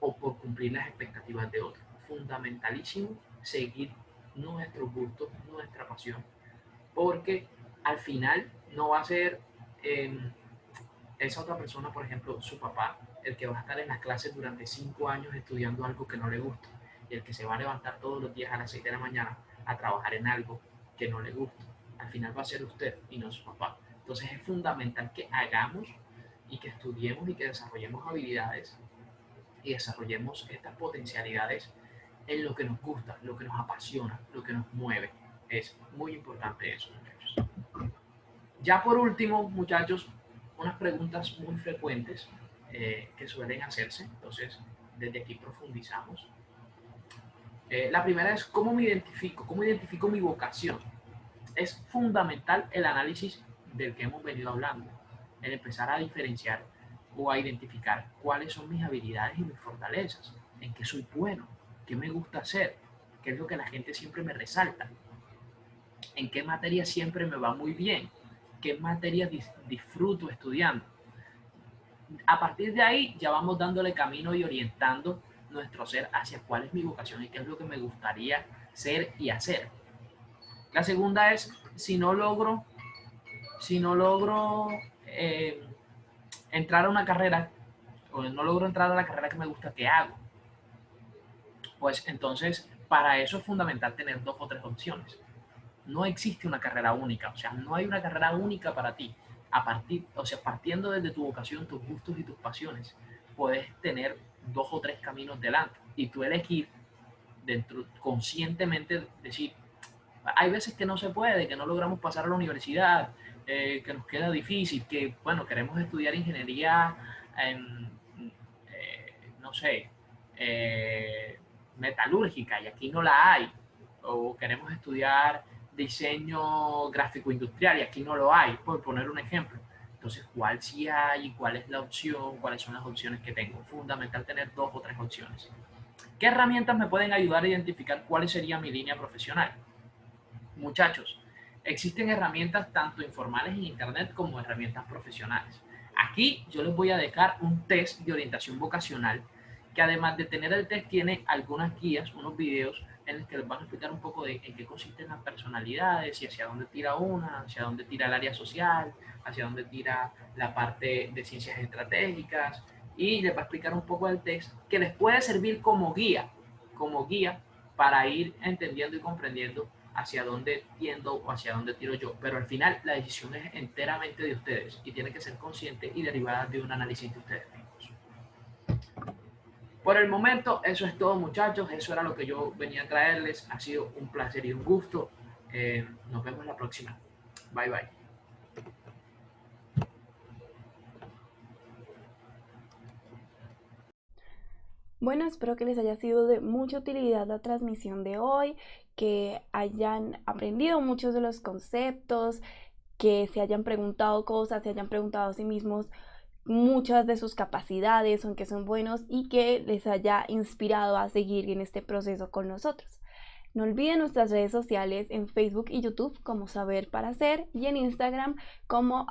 o por cumplir las expectativas de otros. Fundamentalísimo seguir nuestros gustos, nuestra pasión, porque al final no va a ser esa otra persona, por ejemplo, su papá, el que va a estar en las clases durante 5 años estudiando algo que no le gusta, y el que se va a levantar todos los días a las 6 de la mañana a trabajar en algo que no le gusta. Al final va a ser usted y no su papá. Entonces es fundamental que hagamos y que estudiemos y que desarrollemos habilidades y desarrollemos estas potencialidades en lo que nos gusta, lo que nos apasiona, lo que nos mueve. Es muy importante eso, muchachos. Ya por último, muchachos, unas preguntas muy frecuentes que suelen hacerse. Entonces, desde aquí profundizamos. La primera es ¿cómo me identifico? ¿Cómo identifico mi vocación? Es fundamental el análisis del que hemos venido hablando, el empezar a diferenciar o a identificar cuáles son mis habilidades y mis fortalezas, en qué soy bueno, qué me gusta hacer, qué es lo que la gente siempre me resalta, en qué materia siempre me va muy bien, qué materias disfruto estudiando. A partir de ahí ya vamos dándole camino y orientando nuestro ser hacia cuál es mi vocación y qué es lo que me gustaría ser y hacer. La segunda es si no logro entrar a una carrera o no logro entrar a la carrera que me gusta, ¿qué hago? Pues entonces para eso es fundamental tener 2 o 3 opciones. No existe una carrera única, o sea, no hay una carrera única para ti. Partiendo desde tu vocación, tus gustos y tus pasiones, puedes tener 2 o 3 caminos delante y tú elegir conscientemente decir, hay veces que no se puede, que no logramos pasar a la universidad, que nos queda difícil, que bueno, queremos estudiar ingeniería en, no sé, metalúrgica y aquí no la hay, o queremos estudiar diseño gráfico industrial y aquí no lo hay, por poner un ejemplo. Entonces, ¿cuál sí hay? ¿Cuál es la opción? ¿Cuáles son las opciones que tengo? Fundamental tener 2 o 3 opciones. ¿Qué herramientas me pueden ayudar a identificar cuál sería mi línea profesional? Muchachos, existen herramientas tanto informales en internet como herramientas profesionales. Aquí yo les voy a dejar un test de orientación vocacional que además de tener el test tiene algunas guías, unos videos en los que les van a explicar un poco de en qué consisten las personalidades y hacia dónde tira una, hacia dónde tira el área social, hacia dónde tira la parte de ciencias estratégicas, y les va a explicar un poco del test que les puede servir como guía para ir entendiendo y comprendiendo hacia dónde tiendo o hacia dónde tiro yo, pero al final la decisión es enteramente de ustedes y tiene que ser consciente y derivada de un análisis de ustedes mismos. Por el momento, eso es todo, muchachos. Eso era lo que yo venía a traerles. Ha sido un placer y un gusto. Nos vemos la próxima. Bye, bye. Bueno, espero que les haya sido de mucha utilidad la transmisión de hoy, que hayan aprendido muchos de los conceptos, que se hayan preguntado cosas, se hayan preguntado a sí mismos muchas de sus capacidades o en qué son buenos y que les haya inspirado a seguir en este proceso con nosotros. No olviden nuestras redes sociales en Facebook y YouTube como Saber para Ser y en Instagram como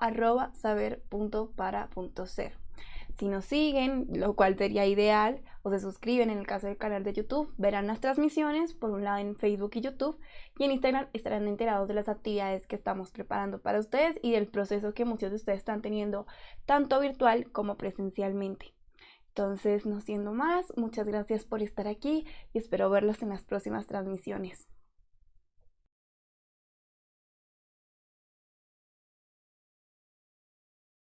@saber.para.ser. Si nos siguen, lo cual sería ideal, o se suscriben en el caso del canal de YouTube, verán las transmisiones, por un lado en Facebook y YouTube, y en Instagram estarán enterados de las actividades que estamos preparando para ustedes y del proceso que muchos de ustedes están teniendo, tanto virtual como presencialmente. Entonces, no siendo más, muchas gracias por estar aquí y espero verlos en las próximas transmisiones.